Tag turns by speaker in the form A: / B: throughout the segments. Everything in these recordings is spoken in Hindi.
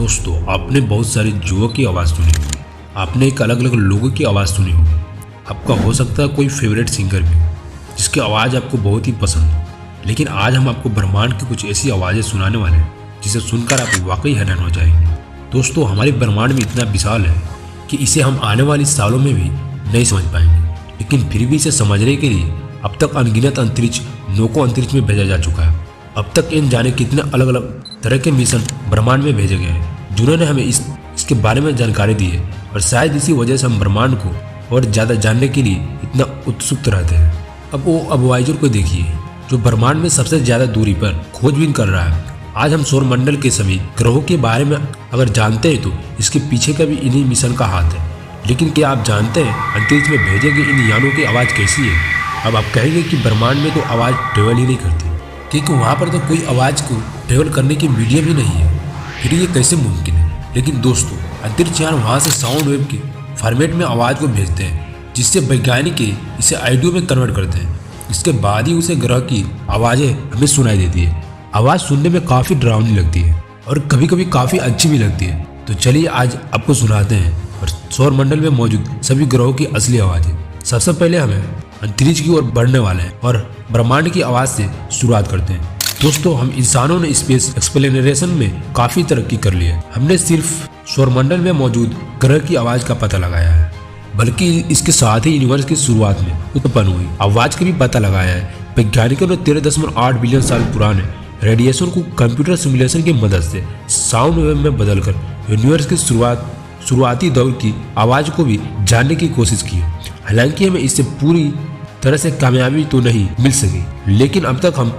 A: दोस्तों, आपने बहुत सारे जुओं की आवाज़ सुनी होगी, आपने एक अलग अलग लोगों की आवाज़ सुनी होगी। आपका हो सकता है कोई फेवरेट सिंगर भी जिसकी आवाज़ आपको बहुत ही पसंद हो। लेकिन आज हम आपको ब्रह्मांड की कुछ ऐसी आवाज़ें सुनाने वाले हैं जिसे सुनकर आप वाकई हैरान हो जाएंगे। दोस्तों, हमारे ब्रह्मांड में इतना विशाल है कि इसे हम आने वाले सालों में भी नहीं समझ पाएंगे, लेकिन फिर भी इसे समझने के लिए अब तक अनगिनत अंतरिक्ष नौकों अंतरिक्ष में भेजा जा चुका है। अब तक इन जाने कितने अलग अलग तरह के मिशन ब्रह्मांड में भेजे गए हैं जिन्होंने हमें इसके बारे में जानकारी दी है, और शायद इसी वजह से हम ब्रह्मांड को और ज़्यादा जानने के लिए इतना उत्सुक रहते हैं। अब वो वॉयेजर को देखिए जो ब्रह्मांड में सबसे ज़्यादा दूरी पर खोजबीन कर रहा है। आज हम सौर मंडल के सभी ग्रहों के बारे में अगर जानते हैं तो इसके पीछे का भी इन्हीं मिशन का हाथ है। लेकिन क्या आप जानते हैं अंतरिक्ष में भेजे गए इन यानों की आवाज़ कैसी है? अब आप कहेंगे कि ब्रह्मांड में तो आवाज़ ट्रेवल ही नहीं करती, क्योंकि वहाँ पर तो कोई आवाज़ को ट्रेवल करने की मीडियम ही नहीं है। फिर ये कैसे मुमकिन है? लेकिन दोस्तों, अंतरिक्ष यान वहाँ से साउंड वेव के फॉर्मेट में आवाज़ को भेजते हैं, जिससे वैज्ञानिक इसे ऑडियो में कन्वर्ट करते हैं। इसके बाद ही उसे ग्रह की आवाज़ें हमें सुनाई देती है। आवाज़ सुनने में काफ़ी डरावनी लगती है और कभी कभी काफ़ी अच्छी भी लगती है। तो चलिए आज आपको सुनाते हैं और सौर मंडल में मौजूद सभी ग्रहों की असली आवाज़ें। सबसे पहले हमें अंतरिक्ष की ओर बढ़ने वाले हैं और ब्रह्मांड की आवाज़ से शुरुआत करते हैं। दोस्तों, हम इंसानों ने स्पेस एक्सप्लेनेशन में काफ़ी तरक्की कर ली है। हमने सिर्फ सौरमंडल में मौजूद ग्रह की आवाज़ का पता लगाया है, बल्कि इसके साथ ही यूनिवर्स की शुरुआत में उत्पन्न हुई आवाज़ का भी पता लगाया है। वैज्ञानिकों ने 13.8 बिलियन साल पुराने रेडिएशन को कंप्यूटर सिमुलेशन की मदद से साउंड वेव में बदलकर यूनिवर्स की शुरुआती दौर की आवाज़ को भी जानने की कोशिश की है। हालांकि हमें इससे पूरी तरह से कामयाबी तो नहीं मिल सकी, लेकिन अब तक हम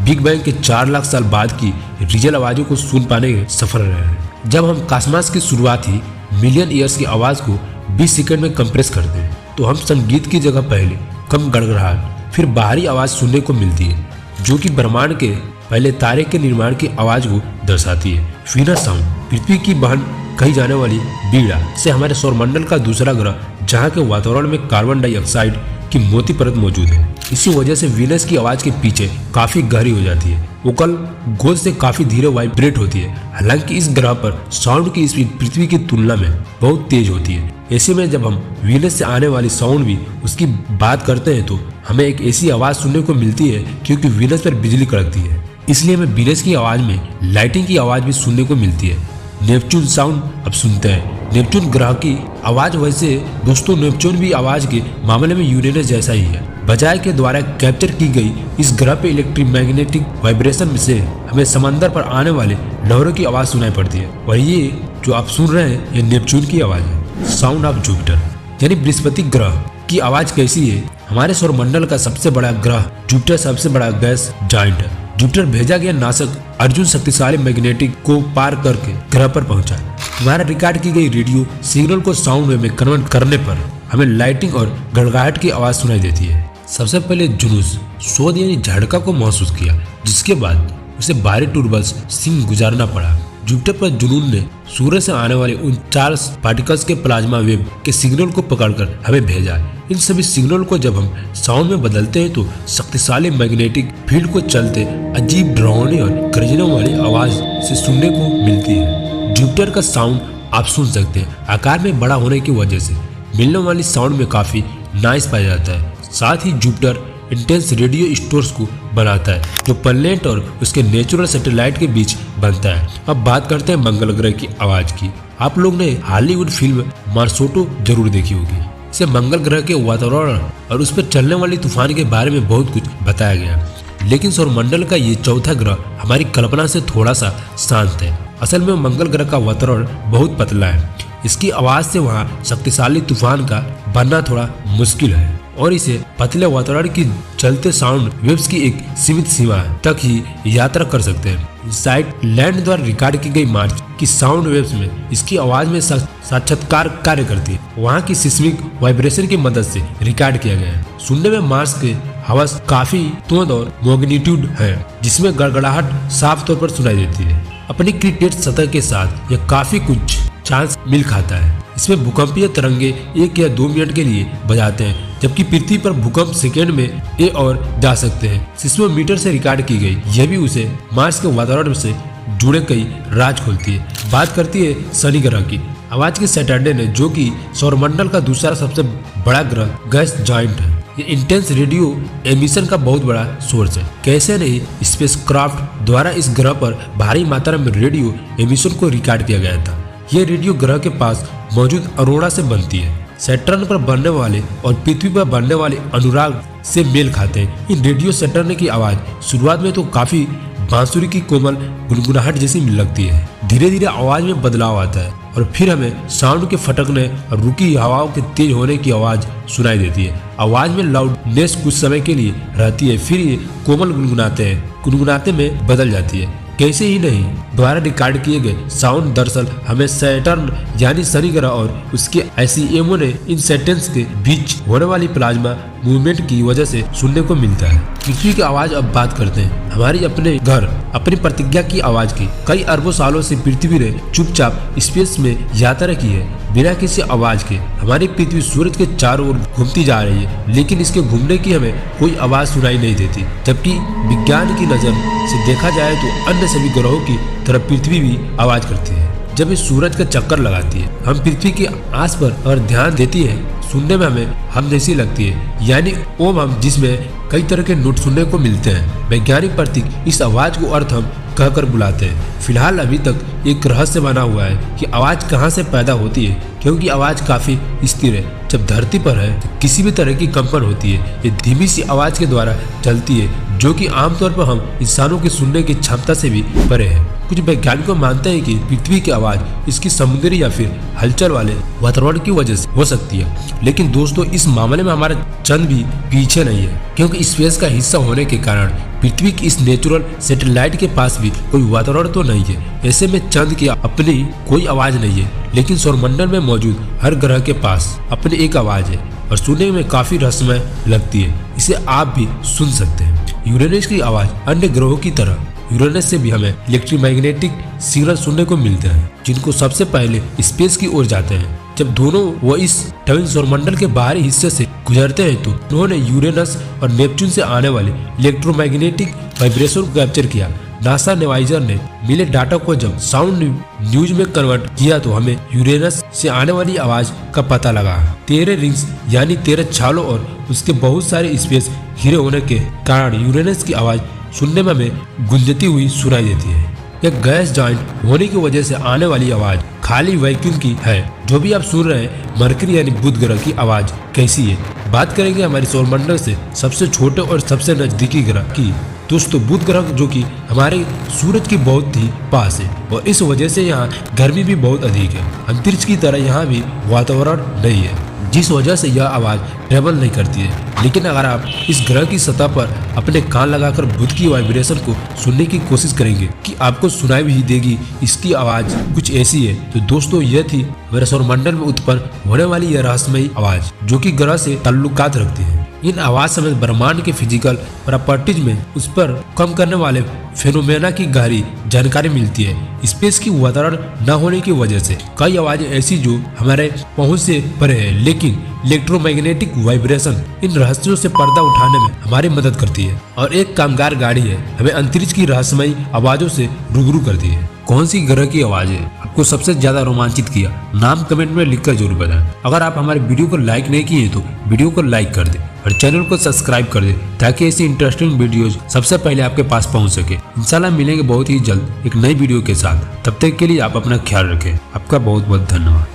A: बिग बैंग के 4 लाख साल बाद की रियल आवाज़ों को सुन पाने में सफल रहे हैं। जब हम कॉस्मॉस की शुरुआती मिलियन ईयर्स की आवाज़ को 20 सेकंड में कंप्रेस करते हैं तो हम संगीत की जगह पहले कम गड़गड़ाहट फिर बाहरी आवाज़ सुनने को मिलती है, जो कि ब्रह्मांड के पहले तारे के निर्माण की आवाज़ को दर्शाती है। वीनस साउंड पृथ्वी की बहन कही जाने वाली बीड़ा से हमारे सौरमंडल का दूसरा ग्रह, जहाँ के वातावरण में कार्बन डाइऑक्साइड की मोटी परत मौजूद है। इसी वजह से वीनस की आवाज़ के पीछे काफ़ी गहरी हो जाती है। वोकल गोल से काफ़ी धीरे वाइब्रेट होती है। हालांकि इस ग्रह पर साउंड की स्पीड पृथ्वी की तुलना में बहुत तेज होती है। ऐसे में जब हम वीनस से आने वाली साउंड भी उसकी बात करते हैं तो हमें एक ऐसी आवाज़ सुनने को मिलती है क्योंकि वीनस पर बिजली कड़कती है, इसलिए हमें वीनस की आवाज़ में लाइटिंग की आवाज़ भी सुनने को मिलती है। नेपच्यून साउंड अब सुनते हैं। नेपच्यून ग्रह की आवाज़ वैसे दोस्तों नेपच्यून भी आवाज़ के मामले में यूरेनस जैसा ही है। बजाय के द्वारा कैप्चर की गई इस ग्रह पे इलेक्ट्रोमैग्नेटिक वाइब्रेशन से हमें समंदर पर आने वाले लहरों की आवाज़ सुनाई पड़ती है, और ये जो आप सुन रहे हैं ये नेपच्यून की आवाज़ है। साउंड ऑफ जुपिटर यानी बृहस्पति ग्रह की आवाज़ कैसी है? हमारे सौरमंडल का सबसे बड़ा ग्रह जुपिटर सबसे बड़ा गैस जायंट है। जुपिटर भेजा गया नासक अर्जुन शक्तिशाली मैग्नेटिक को पार करके ग्रह पर पहुंचा। हमारा रिकॉर्ड की गई रेडियो सिग्नल को साउंड वेव में कन्वर्ट करने पर हमें लाइटिंग और गड़गड़ाहट की आवाज़ सुनाई देती है। सबसे पहले जुनूस शोध यानी झटका को महसूस किया, जिसके बाद उसे भारी टर्बुलेंस सिंह गुजारना पड़ा। जुपिटर पर जुनून ने सूर्य से आने वाले उन 4 पार्टिकल्स के प्लाज्मा वेव के सिग्नल को पकड़कर हमें भेजा। इन सभी सिग्नल को जब हम साउंड में बदलते हैं तो शक्तिशाली मैग्नेटिक फील्ड को चलते अजीब डरावनी और गर्जनों वाली आवाज़ से सुनने को मिलती है। जुपिटर का साउंड आप सुन सकते हैं। आकार में बड़ा होने की वजह से मिलने वाली साउंड में काफ़ी नॉइस पाया जाता है। साथ ही जुपिटर इंटेंस रेडियो स्टोर्स को बनाता है जो प्लैनेट और उसके नेचुरल सैटेलाइट के बीच बनता है। अब बात करते हैं मंगल ग्रह की आवाज़ की। आप लोग ने हॉलीवुड फिल्म मार्सोटो जरूर देखी होगी। इसे मंगल ग्रह के वातावरण और उस पर चलने वाली तूफान के बारे में बहुत कुछ बताया गया, लेकिन सौरमंडल का ये चौथा ग्रह हमारी कल्पना से थोड़ा सा शांत है। असल में मंगल ग्रह का वातावरण बहुत पतला है। इसकी आवाज़ से वहाँ शक्तिशाली तूफान का बनना थोड़ा मुश्किल है, और इसे पतले वातावरण की चलते साउंड वेव्स की एक सीमित सीमा तक ही यात्रा कर सकते हैं। साइट लैंड द्वारा रिकॉर्ड की गई मार्च की साउंड वेव्स में इसकी आवाज़ में साक्षात्कार कार्य करती है। वहाँ की सिस्मिक वाइब्रेशन की मदद से रिकॉर्ड किया गया है। सुनने में मार्स के हवा काफी तोंद और मैग्नीट्यूड है, जिसमें गड़गड़ाहट साफ तौर पर सुनाई देती है। अपनी क्रिकेट सतह के साथ यह काफी कुछ चांस मिल खाता है। इसमें भूकंपीय तरंगे 1 या 2 मिनट के लिए बजाते हैं, जबकि पृथ्वी पर भूकंप सेकेंड में और जा सकते हैं। सिस्मोमीटर से रिकॉर्ड की गई यह भी उसे मार्स के वातावरण से जुड़े कई राज खोलती है। बात करती है शनि ग्रह की। आवाज के सैटरडे ने, जो कि सौरमंडल का दूसरा सबसे बड़ा ग्रह गैस जॉइंट है, ये इंटेंस रेडियो एमिशन का बहुत बड़ा सोर्स है। कैसे नहीं, स्पेसक्राफ्ट द्वारा इस ग्रह पर भारी मात्रा में रेडियो एमिशन को रिकॉर्ड किया गया था। ये रेडियो ग्रह के पास मौजूद अरोड़ा से बनती है। सैटर्न पर बनने वाले और पृथ्वी पर बनने वाले अनुराग से मेल खाते हैं। इन रेडियो सैटर्न की आवाज शुरुआत में तो काफी बांसुरी की कोमल गुनगुनाहट जैसी लगती है। धीरे धीरे आवाज में बदलाव आता है और फिर हमें साउंड के फटकने और रुकी हवाओं के तेज होने की आवाज सुनाई देती है। आवाज में लाउडनेस कुछ समय के लिए रहती है, फिर ये कोमल गुनगुनाते में बदल जाती है। कैसे ही नहीं, द्वारा रिकॉर्ड किए गए साउंड दरअसल हमें सैटर्न यानी शनि ग्रह और उसके ICMO ने इन सेटेंस के बीच होने वाली प्लाज्मा मूवमेंट की वजह से सुनने को मिलता है। पृथ्वी की आवाज अब बात करते हैं। हमारी अपने घर, अपनी प्रतिज्ञा की आवाज की। कई अरबों सालों से पृथ्वी ने चुपचाप स्पेस में यात्रा की है, बिना किसी आवाज के। हमारी पृथ्वी सूरज के चारों ओर घूमती जा रही है, लेकिन इसके घूमने की हमें कोई आवाज सुनाई नहीं देती। जबकि विज्ञान की नजर से देखा जाए तो अन्य सभी ग्रहों की तरह पृथ्वी भी आवाज करती है। जब ये सूरज का चक्कर लगाती है, हम पृथ्वी के आस पर अगर ध्यान देती है, सुनने में हमें हम जैसी लगती है, यानी ओम हम, जिसमें कई तरह के नोट सुनने को मिलते हैं। वैज्ञानिक प्रतीक इस आवाज को अर्थ हम कहकर बुलाते हैं। फिलहाल अभी तक एक रहस्य बना हुआ है कि आवाज कहाँ से पैदा होती है, क्योंकि आवाज काफी स्थिर है। जब धरती पर है तो किसी भी तरह की कंपन होती है, ये धीमी सी आवाज के द्वारा चलती है, जो कि आमतौर पर हम इंसानों की सुनने की क्षमता से भी परे है। कुछ वैज्ञानिकों मानते हैं कि पृथ्वी की आवाज इसकी समुद्री या फिर हलचल वाले वातावरण की वजह से हो सकती है। लेकिन दोस्तों, इस मामले में हमारा चंद भी पीछे नहीं है, क्योंकि स्पेस का हिस्सा होने के कारण पृथ्वी की इस नेचुरल सैटेलाइट के पास भी कोई वातावरण तो नहीं है। ऐसे में चंद की अपनी कोई आवाज नहीं है, लेकिन सौरमंडल में मौजूद हर ग्रह के पास अपनी एक आवाज है और सुनने में काफी रहस्यमय लगती है। इसे आप भी सुन सकते हैं। यूरेनस की आवाज अन्य ग्रहों की तरह यूरेनस से भी हमें इलेक्ट्रोमैग्नेटिक सिग्नल सुनने को मिलते हैं, जिनको सबसे पहले स्पेस की ओर जाते हैं। जब दोनों वो इस ट्विन सौरमंडल के बाहरी हिस्से से गुजरते हैं तो उन्होंने यूरेनस और नेपच्यून से आने वाले इलेक्ट्रोमैग्नेटिक वाइब्रेशन को कैप्चर किया। नासा नेवाइजर ने मिले डाटा को जब साउंड न्यूज में कन्वर्ट किया तो हमें यूरेनस से आने वाली आवाज का पता लगा। 13 रिंग्स यानी 13 छालों और उसके बहुत सारे स्पेस घिरे होने के कारण यूरेनस की आवाज सुनने में हमें गुंजती हुई सुनाई देती है। यह गैस जॉइंट होने की वजह से आने वाली आवाज खाली वैक्यूम की है। जो भी आप सुन रहे हैं, मरकरी यानी बुध ग्रह की आवाज कैसी है। बात करेंगे हमारे सौरमंडल से सबसे छोटे और सबसे नजदीकी ग्रह की। दोस्तों, बुध ग्रह जो कि हमारे सूरज की बहुत ही पास है और इस वजह से यहाँ गर्मी भी बहुत अधिक है। अंतरिक्ष की तरह यहाँ भी वातावरण नहीं है, जिस वजह से यह आवाज ट्रेवल नहीं करती है। लेकिन अगर आप इस ग्रह की सतह पर अपने कान लगाकर बुध की वाइब्रेशन को सुनने की कोशिश करेंगे कि आपको सुनाई भी देगी इसकी आवाज कुछ ऐसी है। तो दोस्तों, यह थी हमारे सौरमंडल में उत्पन्न होने वाली यह रहस्यमयी आवाज, जो कि ग्रह से ताल्लुकात रखती है। इन आवाज समेत ब्रह्मांड के फिजिकल प्रॉपर्टीज में उस पर कम करने वाले फेनोमेना की गहरी जानकारी मिलती है। स्पेस की वातावरण न होने की वजह से कई आवाजें ऐसी जो हमारे पहुंच से परे है, लेकिन इलेक्ट्रोमैग्नेटिक वाइब्रेशन इन रहस्यों से पर्दा उठाने में हमारी मदद करती है। और एक कामगार गाड़ी है, हमें अंतरिक्ष की रहस्यमयी आवाजों से रूबरू करती है। कौन सी ग्रह की आवाज है आपको सबसे ज्यादा रोमांचित किया? नाम कमेंट में लिखकर जरूर बताएं। अगर आप हमारे वीडियो को लाइक नहीं किए तो वीडियो को लाइक कर दें और चैनल को सब्सक्राइब कर दें, ताकि ऐसी इंटरेस्टिंग वीडियोज सबसे पहले आपके पास पहुंच सके। इंशाल्लाह मिलेंगे बहुत ही जल्द एक नई वीडियो के साथ। तब तक के लिए आप अपना ख्याल रखें। आपका बहुत बहुत धन्यवाद।